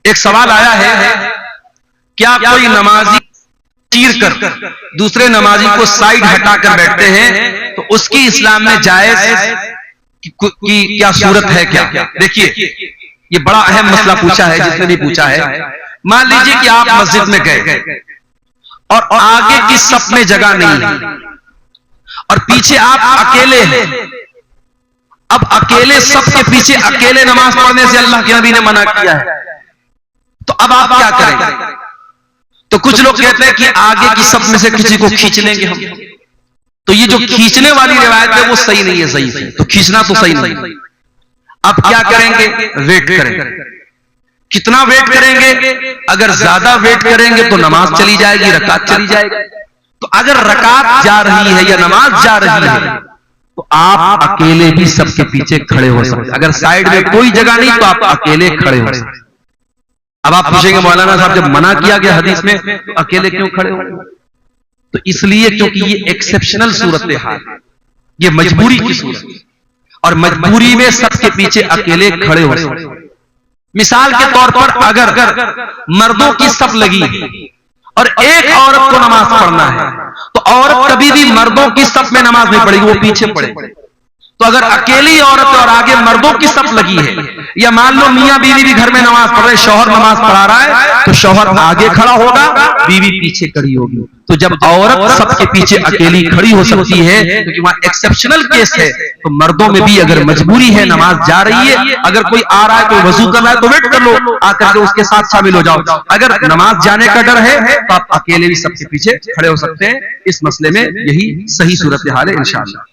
एक सवाल आया है, क्या कोई नमाजी चीर कर दूसरे नमाजी को साइड हटाकर बैठते हैं तो उसकी इस्लाम में जायज की क्या सूरत है क्या? देखिए, ये बड़ा अहम मसला पूछा है जिसने भी पूछा है। मान लीजिए कि आप मस्जिद में गए और आगे की सफ में जगह नहीं है और पीछे आप अकेले हैं। अब अकेले सफ के पीछे अकेले नमाज पढ़ने से अल्लाह के नबी ने मना किया है, तो अब आप क्या करेंगे? तो कुछ लोग कहते हैं कि आगे की सफ में से किसी को खींच लेंगे हम। तो ये जो खींचने वाली रिवायत है वो सही नहीं है, सही है तो खींचना तो सही नहीं। अब क्या करेंगे? वेट करेंगे। कितना वेट करेंगे? अगर ज्यादा वेट करेंगे तो नमाज चली जाएगी, रकात चली जाएगी। तो अगर रकात जा रही है या नमाज जा रही है तो आप अकेले भी सबके पीछे खड़े हो सकते। अगर साइड में कोई जगह नहीं तो आप अकेले खड़े हो सकते। अब आप पूछेंगे मौलाना साहब जब मना किया गया हदीस में तो अकेले क्यों खड़े हो? तो इसलिए क्योंकि ये एक्सेप्शनल सूरत हाल, ये मजबूरी की सूरत, और मजबूरी में सबके पीछे अकेले खड़े हो सकते। मिसाल के तौर पर अगर मर्दों की सफ लगी और एक औरत को नमाज पढ़ना है तो औरत कभी भी मर्दों की सफ में नमाज नहीं पढ़ेगी, वो पीछे पढ़ेगी। तो अगर अकेली औरत और आगे मर्दों की सफ लगी है, या मान लो मियां बीवी भी घर में नमाज पढ़ रहे, शौहर नमाज पढ़ा रहा है तो शौहर आगे खड़ा होगा, बीवी पीछे खड़ी होगी। तो जब औरत सबके पीछे अकेली खड़ी हो सकती है क्योंकि वहां एक्सेप्शनल केस है, तो मर्दों में भी अगर मजबूरी है, नमाज जा रही है, अगर कोई आ रहा है कोई वजू कर रहा है तो वेट कर लो, आकर के उसके साथ शामिल हो जाओ। अगर नमाज जाने का डर है तो आप अकेले भी सबके पीछे खड़े हो सकते हैं। इस मसले में यही सही सूरत हाल है इंशाअल्लाह।